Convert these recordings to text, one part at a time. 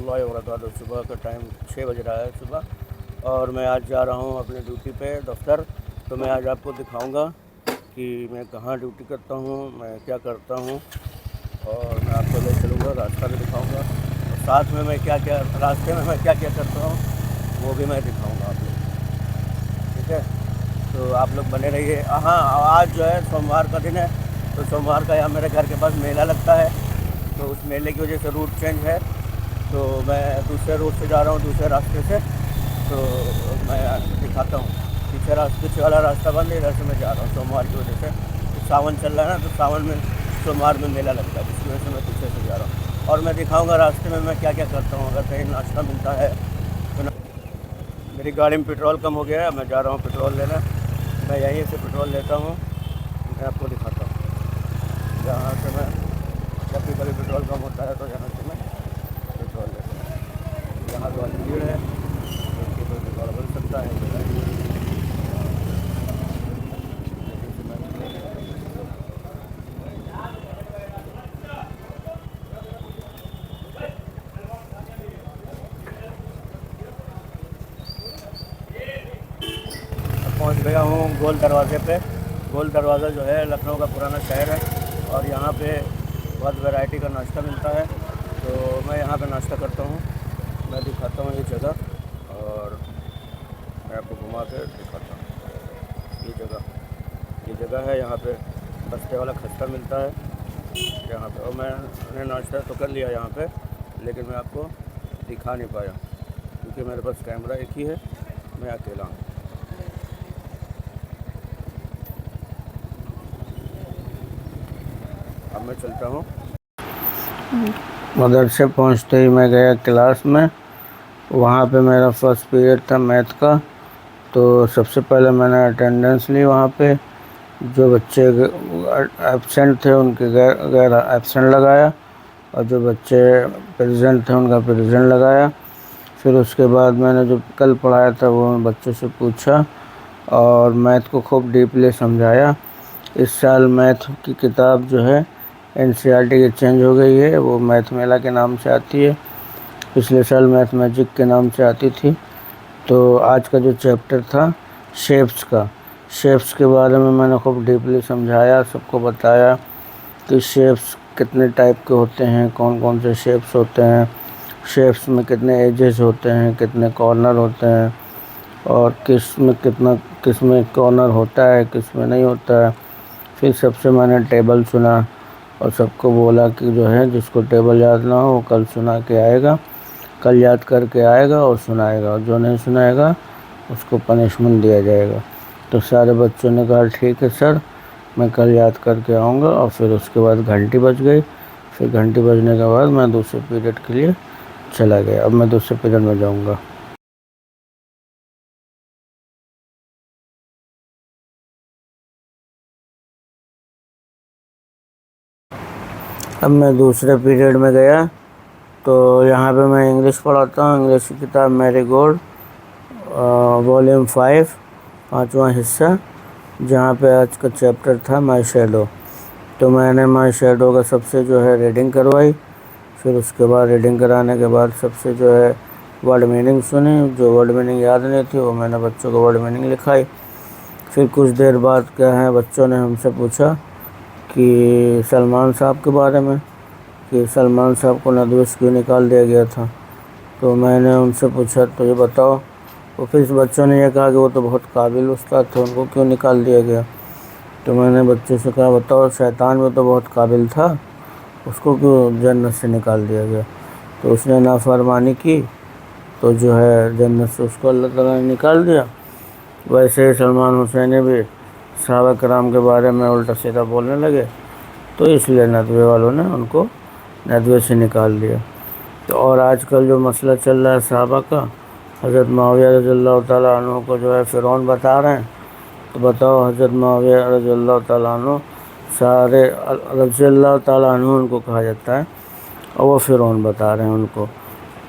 रहमतुल्लाहि व बरकातहू। सुबह का टाइम 6 बज रहा है सुबह, और मैं आज जा रहा हूँ अपनी ड्यूटी पे दफ्तर। तो मैं आज आपको दिखाऊंगा कि मैं कहाँ ड्यूटी करता हूँ, मैं क्या करता हूँ, और मैं आपको ले चलूँगा, रास्ता भी दिखाऊंगा, और साथ में मैं क्या क्या रास्ते में मैं क्या क्या करता हूँ वो भी मैं दिखाऊंगा आप लोग। ठीक है, तो आप लोग बने रहिए। हाँ, आज जो है सोमवार का दिन है, तो सोमवार का यहाँ मेरे घर के पास मेला लगता है, तो उस मेले की वजह से रूट चेंज है, तो मैं दूसरे रूट से जा रहा हूँ, दूसरे रास्ते से। तो मैं दिखाता हूँ, पीछे वाला रास्ता बंद है, इधर से मैं जा रहा हूँ सोमवार की वजह से। तो सावन चल रहा है ना, तो सावन में सोमवार में मेला लगता है, जिसकी वजह से मैं पीछे से जा रहा हूँ। और मैं दिखाऊँगा रास्ते में मैं क्या क्या करता हूँ, अगर कहीं नाश्ता मिलता है तो मेरी गाड़ी में पेट्रोल कम हो गया है, मैं जा रहा हूँ पेट्रोल लेना। मैं यहीं से पेट्रोल लेता हूँ, मैं आपको दिखाता हूँ। जहाँ से मैं जब भी कभी पेट्रोल कम होता है तो यहाँ से मैं पेट्रोल लेता हूँ। यहाँ तो भीड़ है, उसकी कोई पेट्रोल बन सकता है। पहुंच गया हूँ गोल दरवाज़े पे। गोल दरवाज़ा जो है लखनऊ का पुराना शहर है, और यहाँ पे बहुत वैरायटी का नाश्ता मिलता है, तो मैं यहाँ पे नाश्ता करता हूँ। मैं दिखाता हूँ ये जगह, और मैं आपको घुमा के दिखाता हूँ ये जगह है। यहाँ पे बस्ते वाला खस्ता मिलता है यहाँ पे, और मैंने नाश्ता तो कर लिया यहाँ पे, लेकिन मैं आपको दिखा नहीं पाया क्योंकि मेरे पास कैमरा एक ही है, मैं अकेला हूँ। अब मैं चलता हूँ। मदरसे पहुँचते ही मैं गया क्लास में। वहाँ पे मेरा फर्स्ट पीरियड था मैथ का, तो सबसे पहले मैंने अटेंडेंस ली वहाँ पे। जो बच्चे एब्सेंट थे उनके गैर एब्सेंट लगाया, और जो बच्चे प्रेजेंट थे उनका प्रेजेंट लगाया। फिर उसके बाद मैंने जो कल पढ़ाया था वो उन बच्चों से पूछा, और मैथ को खूब डीपली समझाया। इस साल मैथ की किताब जो है एनसीईआरटी की चेंज हो गई है, वो मैथ मेला के नाम से आती है, पिछले साल मैथ मैजिक के नाम से आती थी। तो आज का जो चैप्टर था शेप्स के बारे में मैंने खूब डीपली समझाया, सबको बताया कि शेप्स कितने टाइप के होते हैं, कौन कौन से शेप्स होते हैं, शेप्स में कितने एजेस होते हैं, कितने कॉर्नर होते हैं, और किस में कॉर्नर होता है, किस में नहीं होता है। फिर सबसे मैंने टेबल सुना, और सबको बोला कि जो है जिसको टेबल याद ना हो वो कल सुना के आएगा, कल याद करके आएगा और सुनाएगा, और जो नहीं सुनाएगा उसको पनिशमेंट दिया जाएगा। तो सारे बच्चों ने कहा ठीक है सर, मैं कल याद करके आऊँगा। और फिर उसके बाद घंटी बज गई। फिर घंटी बजने के बाद मैं दूसरे पीरियड के लिए चला गया। अब मैं दूसरे पीरियड में जाऊँगा। अब मैं दूसरे पीरियड में गया, तो यहाँ पे मैं इंग्लिश पढ़ाता हूँ। इंग्लिश की किताब मैरीगोल्ड वॉल्यूम 5 5वां हिस्सा, जहाँ पे आज का चैप्टर था माई शैडो। तो मैंने माई शैडो का सबसे जो है रीडिंग करवाई। फिर उसके बाद रीडिंग कराने के बाद सबसे जो है वर्ड मीनिंग सुनी। जो वर्ड मीनिंग याद नहीं थी वो मैंने बच्चों को वर्ड मीनिंग लिखाई। फिर कुछ देर बाद क्या है, बच्चों ने हमसे पूछा कि सलमान साहब के बारे में, कि सलमान साहब को नदवे से क्यों निकाल दिया गया था। तो मैंने उनसे पूछा तो ये बताओ। तो फिर बच्चों ने यह कहा कि वो तो बहुत काबिल उस्ताद थे, उनको क्यों निकाल दिया गया। तो मैंने बच्चों से कहा बताओ, शैतान में तो बहुत काबिल था, उसको क्यों जन्नत से निकाल दिया गया। तो उसने नाफरमानी की, तो जो है जन्नत से उसको अल्लाह ताला ने निकाल दिया। वैसे ही सलमान हुसैन भी सहाबा कराम के बारे में उल्टा सीधा बोलने लगे, तो इसलिए नदवे वालों ने उनको नदवे से निकाल दिया। तो और आजकल जो मसला चल रहा है सहाबा का, हज़रत मुआविया रज़ियल्लाहु ताला अन्हु को जो है फ़िरौन बता रहे हैं। तो बताओ, हज़रत मुआविया रज़ियल्लाहु ताला अन्हु सारे रज़ियल्लाहु ताला अन्हु उनको कहा जाता है, और वो फ़िरौन बता रहे हैं उनको।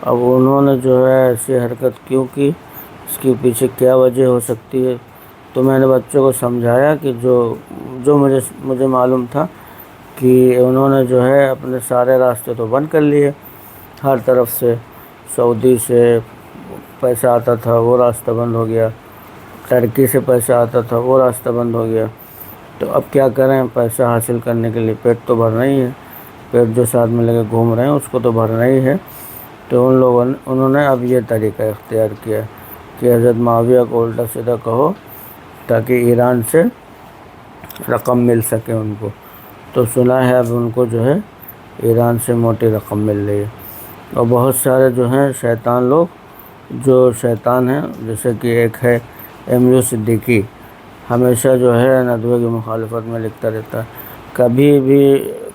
अब उन्होंने जो है ऐसी हरकत क्यों की, इसके पीछे क्या वजह हो सकती है। तो मैंने बच्चों को समझाया कि जो मुझे मालूम था कि उन्होंने जो है अपने सारे रास्ते तो बंद कर लिए हर तरफ से, سعودی سے پیسہ آتا تھا وہ راستہ بند ہو گیا، ترکی سے پیسہ آتا تھا وہ راستہ بند ہو گیا۔ تو اب کیا کریں، پیسہ حاصل کرنے کے لیے پیٹ تو بھرنا ہی ہے، پیٹ جو ساتھ میں لے کے گھوم رہے ہیں اس کو تو بھرنا ہی ہے۔ تو انہوں نے اب یہ طریقہ اختیار کیا کہ حضرت معاویہ کو الٹا سیدھا کہو تاکہ ایران سے رقم مل سکے ان کو۔ تو سنا ہے اب ان کو جو ہے ایران سے موٹی رقم مل رہی ہے۔ اور بہت سارے جو ہیں شیطان لوگ جو شیطان ہیں، جیسے کہ ایک ہے MU صدیقی، ہمیشہ جو ہے ندوے کی مخالفت میں لکھتا رہتا ہے، کبھی بھی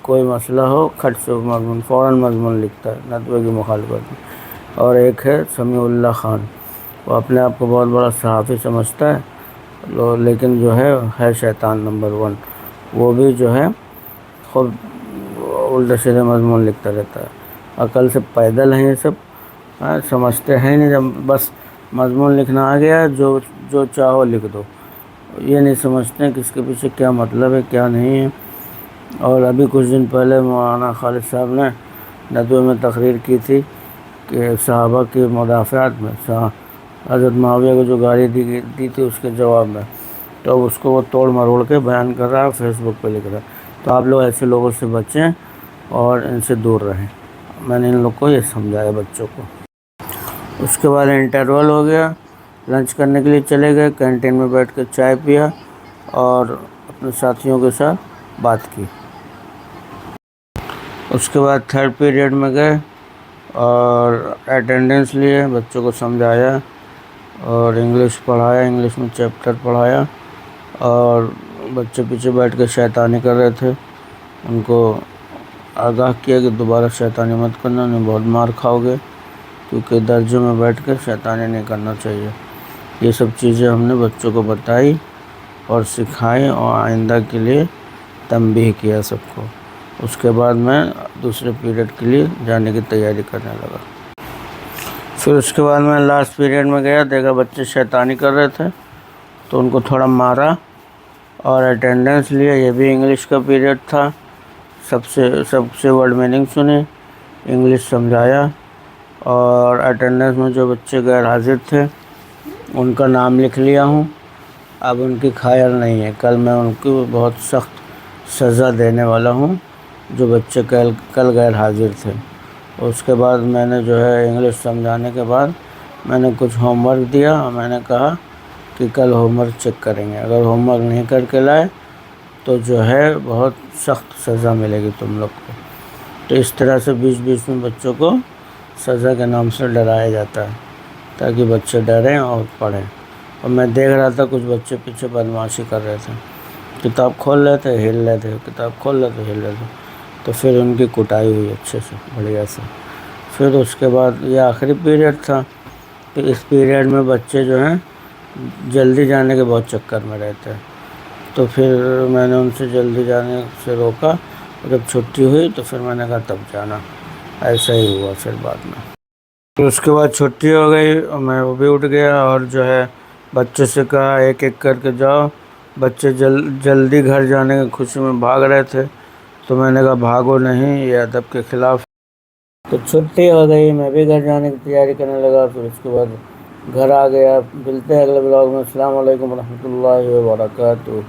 کوئی مسئلہ ہو کھٹ سے مضمون فوراً مضمون لکھتا ہے ندوے کی مخالفت میں۔ اور ایک ہے سمیع اللہ خان، وہ اپنے آپ کو بہت بڑا صحافی سمجھتا ہے لیکن جو ہے شیطان نمبر 1۔ وہ بھی جو ہے خود الٹے سیدھے مضمون لکھتا رہتا ہے، عقل سے پیدل ہیں یہ سب، سمجھتے ہیں نہیں، جب بس مضمون لکھنا آ گیا جو چاہو لکھ دو، یہ نہیں سمجھتے ہیں کہ اس کے پیچھے کیا مطلب ہے کیا نہیں ہے۔ اور ابھی کچھ دن پہلے مولانا خالد صاحب نے ندوے میں تقریر کی تھی کہ صحابہ کی مدافعت میں حضرت معاویہ کو جو گالی دی تھی اس کے جواب میں، تو اب اس کو وہ توڑ مروڑ کے بیان کر رہا ہے، فیس بک پہ لکھ رہا ہے۔ تو آپ لوگ ایسے لوگوں سے بچیں اور ان سے دور رہیں۔ میں نے ان لوگ کو یہ سمجھایا بچوں کو۔ اس کے بعد انٹرول ہو گیا، لنچ کرنے کے لیے چلے گئے، کینٹین میں بیٹھ کے چائے پیا اور اپنے ساتھیوں کے ساتھ بات کی۔ اس کے بعد 3rd پیریڈ میں گئے اور اٹینڈنس لیے، بچوں کو سمجھایا اور انگلش پڑھایا، انگلش میں چیپٹر پڑھایا، اور بچے پیچھے بیٹھ کے شیطانی کر رہے تھے، ان کو آگاہ کیا کہ دوبارہ شیطانی مت کرنا، نہیں بہت مار کھاؤ گے، کیونکہ درجے میں بیٹھ کے شیطانی نہیں کرنا چاہیے۔ یہ سب چیزیں ہم نے بچوں کو بتائی اور سکھائی اور آئندہ کے لیے تنبیہ کیا سب کو۔ اس کے بعد میں دوسرے پیریڈ کے لیے جانے کی تیاری کرنے لگا۔ پھر اس کے بعد میں لاسٹ پیریڈ میں گیا، دیکھا بچے شیطانی کر رہے تھے تو ان کو تھوڑا مارا اور اٹینڈنس لیا۔ یہ بھی انگلش کا پیریڈ تھا، سب سے ورڈ میننگ سنی، انگلش سمجھایا، اور اٹینڈنس میں جو بچے غیر حاضر تھے ان کا نام لکھ لیا ہوں، اب ان کی خیر نہیں ہے، کل میں ان کو بہت سخت سزا دینے والا ہوں جو بچے کل غیر حاضر تھے۔ اس کے بعد میں نے جو ہے انگلش سمجھانے کے بعد میں نے کچھ ہوم ورک دیا اور میں نے کہا کہ کل ہوم ورک چیک کریں گے، اگر ہوم ورک نہیں کر کے لائے تو جو ہے بہت سخت سزا ملے گی تم لوگ کو۔ تو اس طرح سے بیچ میں بچوں کو سزا کے نام سے ڈرایا جاتا ہے تاکہ بچے ڈریں اور پڑھیں۔ اور میں دیکھ رہا تھا کچھ بچے پیچھے بدمعاشی کر رہے تھے، کتاب کھول رہے تھے ہل رہے تھے، کتاب کھول رہے تھے ہل رہے تھے، تو پھر ان کی کٹائی ہوئی اچھے سے بڑھیا سے۔ پھر اس کے بعد یہ آخری پیریڈ تھا، تو اس پیریڈ میں بچے جو ہیں جلدی جانے کے بہت چکر میں رہتے ہیں، تو پھر میں نے ان سے جلدی جانے سے روکا، جب چھٹی ہوئی تو پھر میں نے کہا تب جانا، ایسا ہی ہوا پھر بعد میں۔ پھر اس کے بعد چھٹی ہو گئی اور میں وہ بھی اٹھ گیا اور جو ہے بچوں سے کہا ایک ایک کر کے جاؤ۔ بچے جلدی گھر جانے کی خوشی میں بھاگ رہے تھے، تو میں نے کہا بھاگو نہیں، یہ ادب کے خلاف۔ تو چھٹی ہو گئی، میں بھی گھر جانے کی تیاری کرنے لگا۔ پھر اس کے بعد گھر آ گیا۔ ملتے ہیں اگلے بلاگ میں۔ السلام علیکم ورحمۃ اللہ وبرکاتہ۔